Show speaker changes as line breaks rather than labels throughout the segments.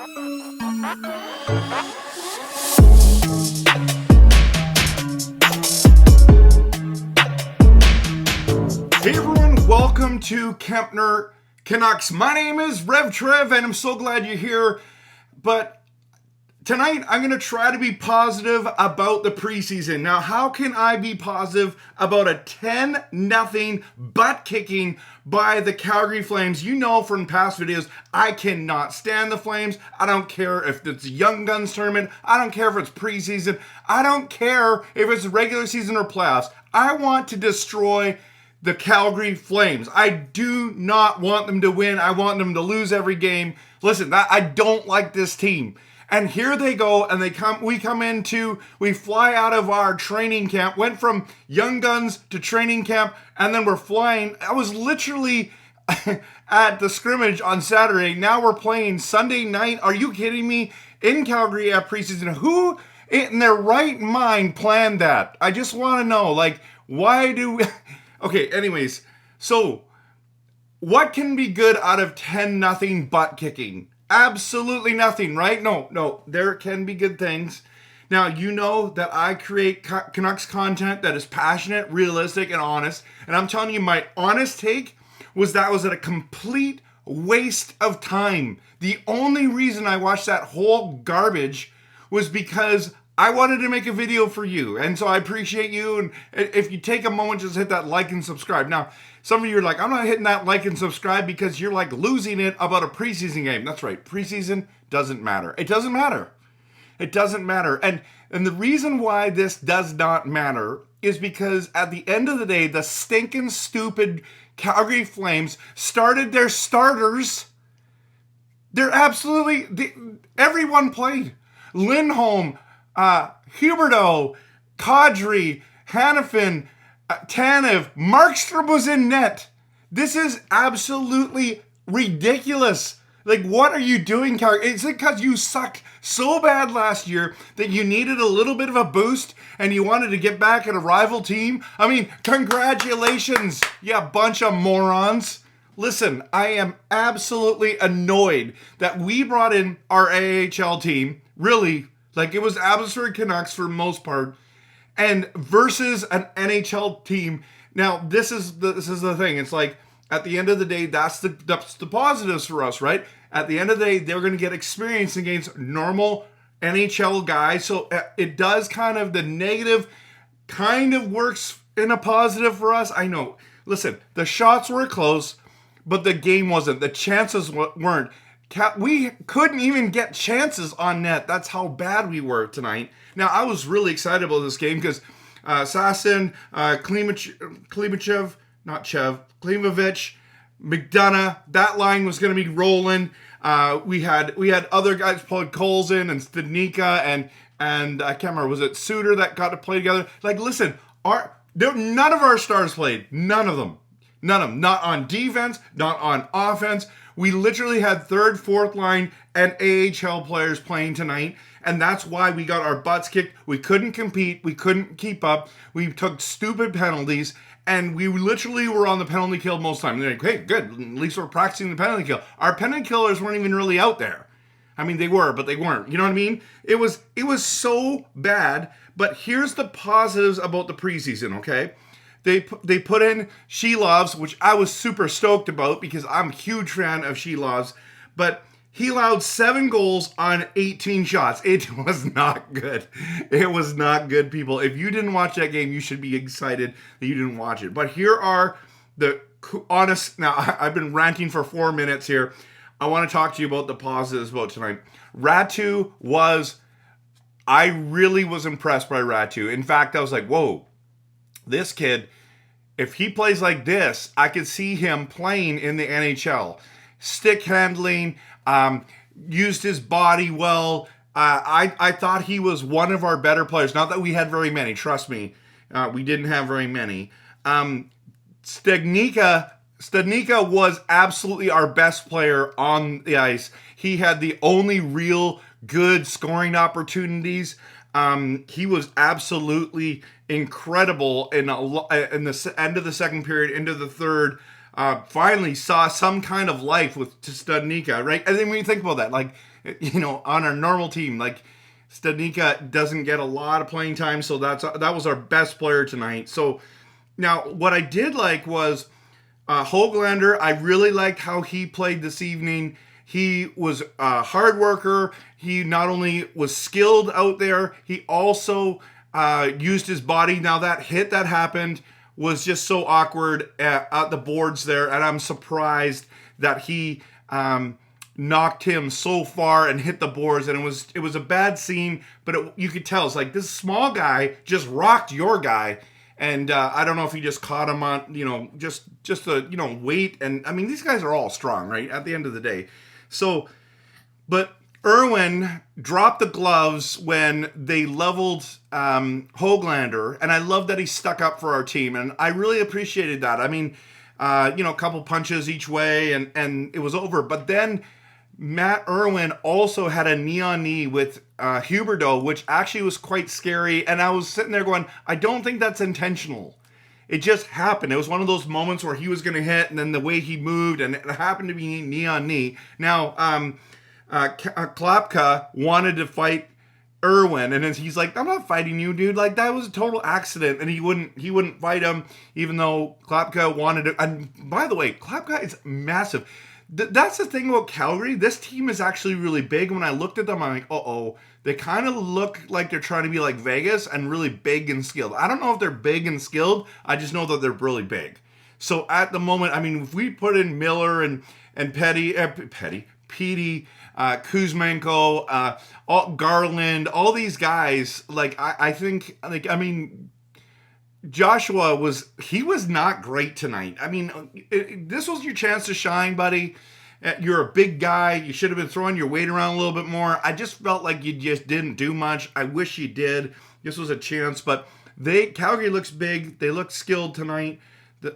Hey everyone, welcome to Kempner Canucks. My name is Rev Trev and I'm so glad you're here. But tonight I'm going to try to be positive about the preseason. Now, how can I be positive about a 10-0 butt kicking by the Calgary Flames? You know from past videos, I cannot stand the Flames. I don't care if it's a Young Guns tournament. I don't care if it's preseason. I don't care if it's regular season or playoffs. I want to destroy the Calgary Flames. I do not want them to win. I want them to lose every game. Listen, I don't like this team. And here they go, and we fly out of our training camp, went from Young Guns to training camp, and then we're flying. I was literally at the scrimmage on Saturday. Now we're playing Sunday night. Are you kidding me? In Calgary at preseason. Who in their right mind planned that? I just want to know, why do we... Okay, anyways, so what can be good out of 10-0 butt kicking? Absolutely nothing, right? No, there can be good things. Now, you know that I create Canucks content that is passionate, realistic, and honest. And I'm telling you, my honest take was that was a complete waste of time. The only reason I watched that whole garbage was because I wanted to make a video for you, and so I appreciate you, and if you take a moment, just hit that like and subscribe. Now, some of you are like, I'm not hitting that like and subscribe because you're losing it about a preseason game. That's right, preseason doesn't matter. It doesn't matter. It doesn't matter. And the reason why this does not matter is because at the end of the day, the stinking stupid Calgary Flames started their starters. Everyone played. Lindholm, Huberdeau, Kadri, Hannafin, Tanev, Markstrom was in net. This is absolutely ridiculous. What are you doing, Calgary? Is it because you sucked so bad last year that you needed a little bit of a boost and you wanted to get back at a rival team? I mean, congratulations, you bunch of morons. Listen, I am absolutely annoyed that we brought in our AHL team, really. It was Abbotsford Canucks for the most part, and versus an NHL team. Now, this is the thing. It's at the end of the day, that's the positives for us, right? At the end of the day, they're going to get experience against normal NHL guys. So it does the negative kind of works in a positive for us. I know. Listen, the shots were close, but the game wasn't. The chances weren't. We couldn't even get chances on net. That's how bad we were tonight. Now, I was really excited about this game because Sasson, Klimovich, McDonough, that line was going to be rolling. We had other guys playing Colson and Stadnicka and I can't remember, was it Suter that got to play together? Listen, none of our stars played. None of them. Not on defense, not on offense. We literally had third, fourth line, and AHL players playing tonight, and that's why we got our butts kicked. We couldn't compete. We couldn't keep up. We took stupid penalties, and we literally were on the penalty kill most of the time. They're like, hey, good, at least we're practicing the penalty kill. Our penalty killers weren't even really out there. I mean, they were, but they weren't. You know what I mean? It was so bad, but here's the positives about the preseason, okay? They put in Shelovs, which I was super stoked about because I'm a huge fan of Shelovs, but he allowed 7 goals on 18 shots. It was not good. It was not good, people. If you didn't watch that game, you should be excited that you didn't watch it. But here are the honest... Now, I've been ranting for 4 minutes here. I want to talk to you about the positives about tonight. Ratu I really was impressed by Ratu. In fact, I was like, whoa. This kid, if he plays like this, I could see him playing in the NHL. Stick handling, used his body well. I thought he was one of our better players. Not that we had very many, trust me. We didn't have very many. Stadnicka was absolutely our best player on the ice. He had the only real good scoring opportunities. He was absolutely incredible in the end of the second period, into the third. finally saw some kind of life with Studnicka, right? And then when you think about that, like, on our normal team, like, Studnicka doesn't get a lot of playing time, so that was our best player tonight. So now what I did like was Höglander. I really liked how he played this evening. He was a hard worker. He not only was skilled out there, he also used his body. Now that hit that happened was just so awkward at the boards there, and I'm surprised that he knocked him so far and hit the boards, and it was a bad scene, but you could tell it's like this small guy just rocked your guy. And I don't know if he just caught him on, just the, weight. And, I mean, these guys are all strong, right, at the end of the day. So, but Irwin dropped the gloves when they leveled Höglander. And I love that he stuck up for our team. And I really appreciated that. I mean, a couple punches each way and it was over. But then Matt Irwin also had a knee-on-knee with Huberdeau, which actually was quite scary. And I was sitting there going, I don't think that's intentional. It just happened. It was one of those moments where he was going to hit, and then the way he moved, and it happened to be knee-on-knee. Now, Klapka wanted to fight Irwin, and he's like, I'm not fighting you, dude. Like, that was a total accident. And he wouldn't fight him, even though Klapka wanted to. And by the way, Klapka is massive. That's the thing about Calgary. This team is actually really big. When I looked at them, I'm like, uh-oh. They kind of look like they're trying to be like Vegas and really big and skilled. I don't know if they're big and skilled. I just know that they're really big. So at the moment, I mean, if we put in Miller and Petty, Kuzmenko, Garland, all these guys, like, I think, like, I mean, Joshua was not great tonight. I mean, this was your chance to shine, buddy. You're a big guy. You should have been throwing your weight around a little bit more. I just felt like you just didn't do much. I wish you did. This was a chance, but Calgary looks big. They look skilled tonight.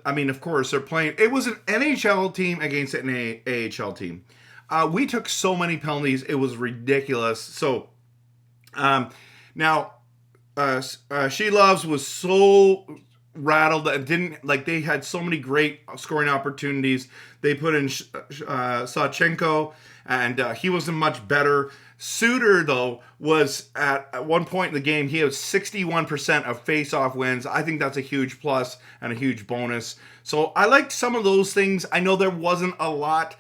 I mean, of course, they're playing. It was an NHL team against an AHL team. We took so many penalties. It was ridiculous. So now, She Loves was so rattled that they had so many great scoring opportunities. They put in Sawchenko, and he wasn't much better. Suter, though, was at one point in the game, he had 61% of face-off wins. I think that's a huge plus and a huge bonus. So I liked some of those things. I know there wasn't a lot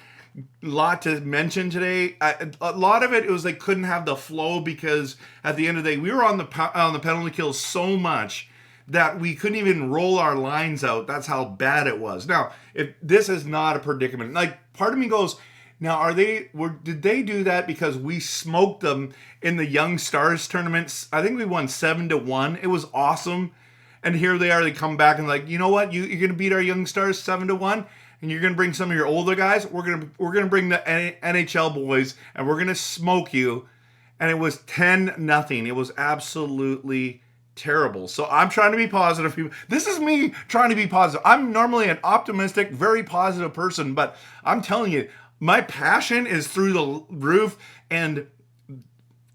to mention today. A lot of it was they couldn't have the flow because at the end of the day, we were on the penalty kill so much that we couldn't even roll our lines out. That's how bad it was. Now, if this is not a predicament, like, part of me goes, now did they do that because we smoked them in the Young Stars tournaments? I think we won 7-1. It was awesome. And here they are, they come back and like, you know what? You're going to beat our Young Stars 7-1, and you're going to bring some of your older guys. We're going to bring the NHL boys, and we're going to smoke you. And it was 10-0. It was absolutely terrible. So I'm trying to be positive, people. This is me trying to be positive. I'm normally an optimistic, very positive person, but I'm telling you, my passion is through the roof, and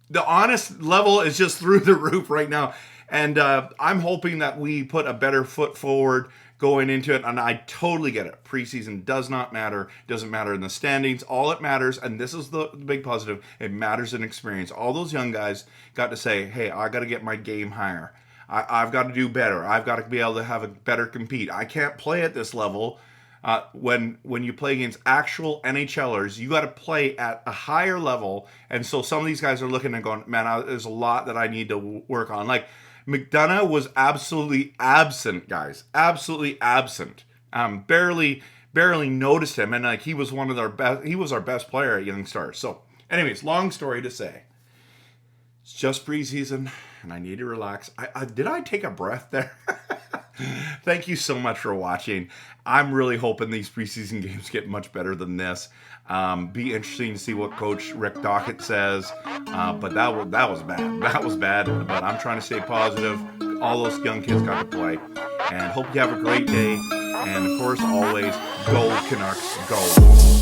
the honest level is just through the roof right now. And I'm hoping that we put a better foot forward going into it. And I totally get it. Preseason does not matter. Doesn't matter in the standings. All it matters, and this is the big positive, it matters in experience. All those young guys got to say, hey, I got to get my game higher. I've got to do better. I've got to be able to have a better compete. I can't play at this level. When you play against actual NHLers, you got to play at a higher level. And so some of these guys are looking and going, man, there's a lot that I need to work on. Like, McDonough was absolutely absent, guys. Absolutely absent. Barely noticed him, and like he was one of our best. He was our best player at Young Stars. So, anyways, long story to say, it's just preseason, and I need to relax. Did I take a breath there? Thank you so much for watching. I'm really hoping these preseason games get much better than this. Be interesting to see what Coach Rick Dockett says. But that was bad. That was bad. But I'm trying to stay positive. All those young kids got to play. And hope you have a great day. And of course, always, go Canucks, go.